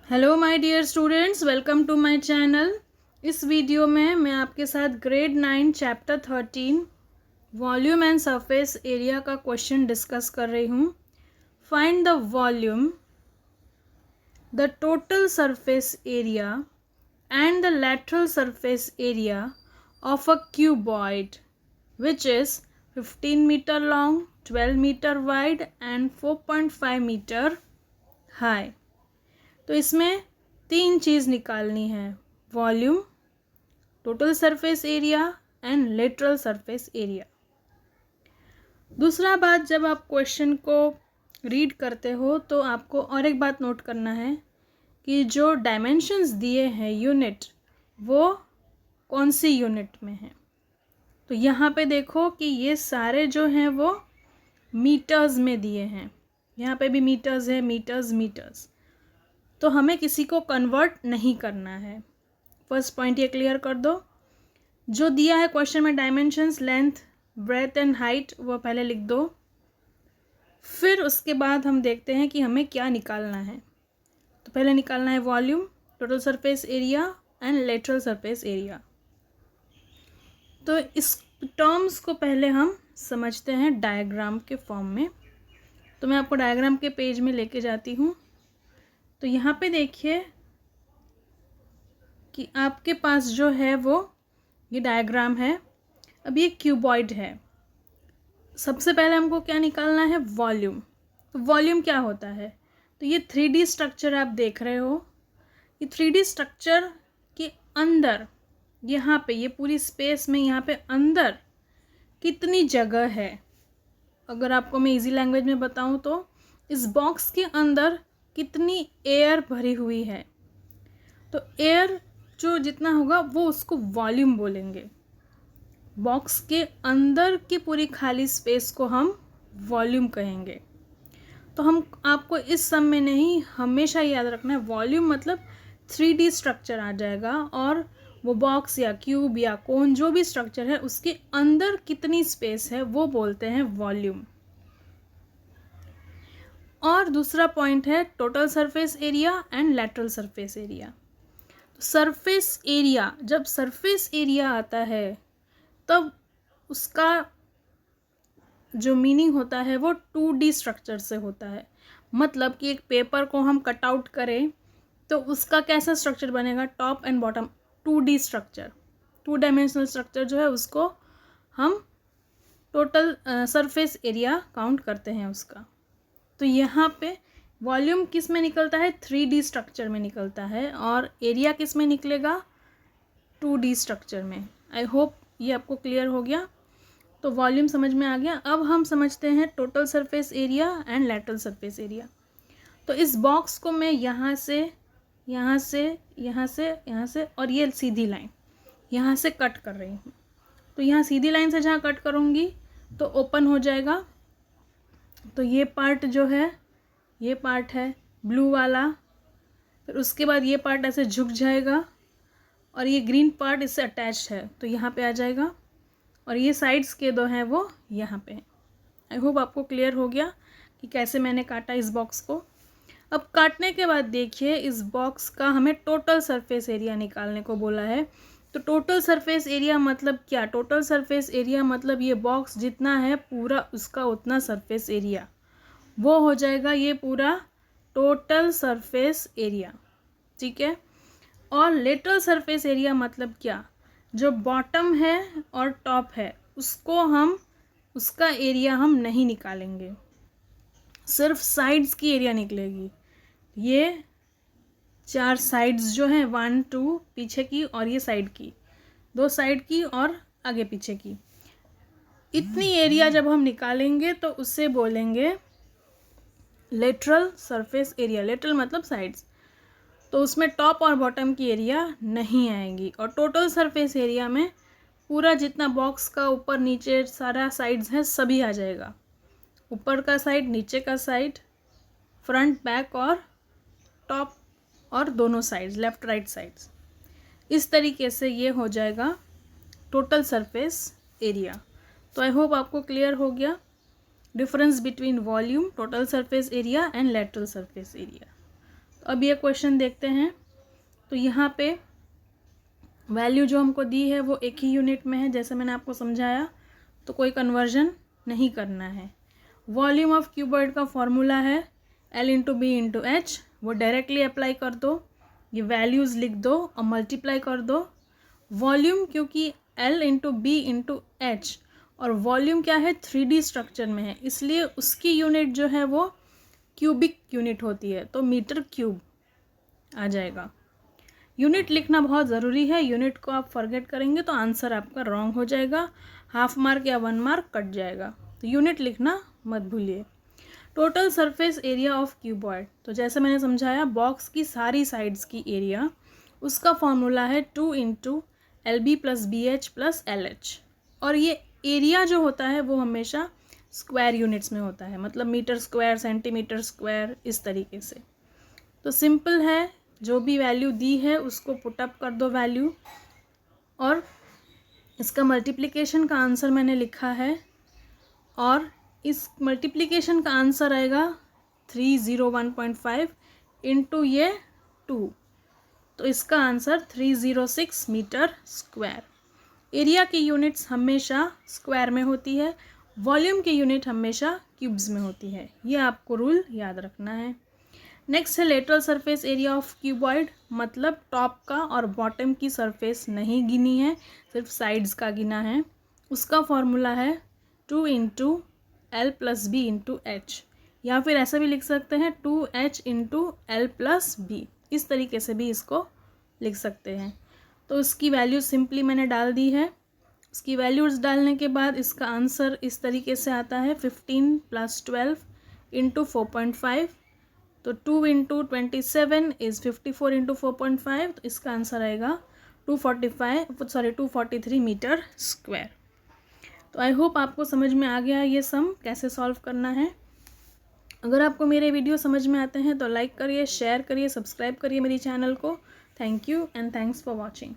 Hello my dear students, welcome to my channel. इस video में मैं आपके साथ grade 9 chapter 13 volume and surface area का क्वेश्चन डिस्कस कर रही हूँ। Find the volume, the total surface area and the lateral surface area of a cuboid which is 15 meter long, 12 meter wide and 4.5 meter high। तो इसमें तीन चीज़ निकालनी है, volume, total surface area and lateral surface area. दूसरा बात, जब आप question को रीड करते हो तो आपको और एक बात नोट करना है कि जो डायमेंशंस दिए हैं यूनिट, वो कौन सी यूनिट में है। तो यहाँ पे देखो कि ये सारे जो हैं वो मीटर्स में दिए हैं, यहाँ पे भी मीटर्स है, मीटर्स। तो हमें किसी को कन्वर्ट नहीं करना है। फर्स्ट पॉइंट ये क्लियर कर दो। जो दिया है क्वेश्चन में dimensions, length, breadth and height, वो पहले लिख दो। फिर उसके बाद हम देखते हैं कि हमें क्या निकालना है। तो पहले निकालना है volume, total surface area and lateral surface area. तो इस टर्म्स को पहले हम समझते हैं डायग्राम के फॉर्म में। तो मैं आपको डायग्राम के पेज में लेके जाती हूँ। तो यहाँ पे देखिए कि आपके पास जो है वो ये डायग्राम है। अब ये क्यूबॉइड है। सबसे पहले हमको क्या निकालना है, वॉल्यूम। तो वॉल्यूम क्या होता है, तो ये 3D स्ट्रक्चर आप देख रहे हो। ये 3D स्ट्रक्चर के अंदर, यहाँ पे ये पूरी स्पेस में, यहाँ पे अंदर कितनी जगह है। अगर आपको मैं इजी लैंग्वेज में बताऊँ तो इस बॉक्स के अंदर कितनी एयर भरी हुई है। तो एयर जो जितना होगा वो उसको वॉल्यूम बोलेंगे। बॉक्स के अंदर की पूरी खाली स्पेस को हम वॉल्यूम कहेंगे। तो हम आपको इस सम में नहीं, हमेशा याद रखना है वॉल्यूम मतलब 3D स्ट्रक्चर आ जाएगा, और वो बॉक्स या क्यूब या कोन जो भी स्ट्रक्चर है उसके अंदर कितनी स्पेस है वो बोलते हैं वॉल्यूम। और दूसरा पॉइंट है total surface area and lateral surface area. Surface area, जब सरफेस एरिया आता है तब उसका जो मीनिंग होता है वो 2D स्ट्रक्चर से होता है। मतलब कि एक पेपर को हम कट आउट करें तो उसका कैसा स्ट्रक्चर बनेगा, top and bottom 2D structure, 2 dimensional structure जो है उसको हम टोटल सरफेस एरिया काउंट करते हैं उसका। तो यहाँ पे वॉल्यूम किस में निकलता है, 3D स्ट्रक्चर में निकलता है, और एरिया किस में निकलेगा, 2D स्ट्रक्चर में। आई होप ये आपको क्लियर हो गया। तो वॉल्यूम समझ में आ गया। अब हम समझते हैं total surface area and lateral surface area. तो इस बॉक्स को मैं यहाँ से, यहाँ से, यहाँ से, यहाँ से और ये सीधी लाइन यहाँ से कट कर रही हूँ। तो यहाँ सीधी लाइन से जहाँ कट करूँगी तो ओपन हो जाएगा। तो ये पार्ट जो है, ये पार्ट है ब्लू वाला। फिर उसके बाद ये पार्ट ऐसे झुक जाएगा और ये ग्रीन पार्ट इससे अटैच्ड है तो यहाँ पे आ जाएगा, और ये साइड्स के दो हैं वो यहाँ पे हैं। आई होप आपको क्लियर हो गया कि कैसे मैंने काटा इस बॉक्स को। अब काटने के बाद देखिए, इस बॉक्स का हमें टोटल सरफेस एरिया निकालने को बोला है। तो टोटल सरफेस एरिया मतलब क्या, टोटल सरफेस एरिया मतलब ये बॉक्स जितना है पूरा उसका उतना सरफेस एरिया, वो हो जाएगा ये पूरा टोटल सरफेस एरिया। ठीक है। और लेटरल सरफेस एरिया मतलब क्या, जो बॉटम है और टॉप है उसको हम, उसका एरिया हम नहीं निकालेंगे, सिर्फ साइड्स की एरिया निकलेगी। ये 4 साइड्स जो हैं, 1 2 पीछे की और ये साइड की, 2 साइड की और आगे पीछे की, इतनी एरिया जब हम निकालेंगे तो उससे बोलेंगे लेटरल सरफेस एरिया। लेटरल मतलब साइड्स, तो उसमें टॉप और बॉटम की एरिया नहीं आएगी। और टोटल सरफेस एरिया में पूरा जितना बॉक्स का ऊपर नीचे सारा साइड्स है सभी आ जाएगा, ऊपर का साइड, नीचे का साइड, फ्रंट बैक और टॉप और दोनों साइड्स, लेफ़्ट राइट साइड्स। इस तरीके से ये हो जाएगा टोटल सरफेस एरिया। तो आई होप आपको क्लियर हो गया difference between volume, total surface area and lateral surface area. तो अब ये क्वेश्चन देखते हैं। तो यहाँ पे वैल्यू जो हमको दी है वो एक ही यूनिट में है, जैसे मैंने आपको समझाया, तो कोई कन्वर्जन नहीं करना है। वॉल्यूम ऑफ क्यूबॉइड का फॉर्मूला है L into B into H, वो डायरेक्टली अप्लाई कर दो, ये वैल्यूज़ लिख दो और मल्टीप्लाई कर दो। वॉल्यूम क्योंकि L into B into H, और वॉल्यूम क्या है 3D स्ट्रक्चर में है, इसलिए उसकी यूनिट जो है वो क्यूबिक यूनिट होती है, तो मीटर क्यूब आ जाएगा। यूनिट लिखना बहुत ज़रूरी है, यूनिट को आप फॉरगेट करेंगे तो आंसर आपका रॉन्ग हो जाएगा, हाफ मार्क या 1 मार्क कट जाएगा। तो यूनिट लिखना मत भूलिए। Total surface area of cuboid, तो जैसे मैंने समझाया बॉक्स की सारी साइड्स की एरिया, उसका फॉर्मूला है 2 into LB plus BH plus LH। और ये एरिया जो होता है वो हमेशा स्क्वायर यूनिट्स में होता है, मतलब मीटर स्क्वायर, सेंटीमीटर स्क्वायर, इस तरीके से। तो सिंपल है, जो भी वैल्यू दी है उसको पुटअप कर दो वैल्यू, और इसका मल्टीप्लिकेशन का आंसर मैंने लिखा है, और इस मल्टीप्लिकेशन का आंसर आएगा 301.5 इंटू ये 2, तो इसका आंसर 306 मीटर स्क्वायर। एरिया की यूनिट्स हमेशा स्क्वायर में होती है, वॉल्यूम की यूनिट हमेशा क्यूब्स में होती है, ये आपको रूल याद रखना है। नेक्स्ट है lateral surface area of cuboid, मतलब टॉप का और बॉटम की सरफेस नहीं गिनी है, सिर्फ साइड्स का गिना है। उसका फॉर्मूला है 2 into L plus B into H, या फिर ऐसा भी लिख सकते हैं 2H into L plus B, इस तरीके से भी इसको लिख सकते हैं। तो उसकी वैल्यू सिंपली मैंने डाल दी है। उसकी वैल्यूज़ डालने के बाद इसका आंसर इस तरीके से आता है 15 प्लस 12 इंटू 4.5, तो 2 इंटू 27 इज़ 54 इंटू 4.5, तो इसका आंसर आएगा 243 मीटर स्क्वायर। तो आई होप आपको समझ में आ गया ये सम कैसे सॉल्व करना है। अगर आपको मेरे वीडियो समझ में आते हैं तो लाइक करिए, शेयर करिए, सब्सक्राइब करिए मेरी चैनल को। Thank you and thanks for watching.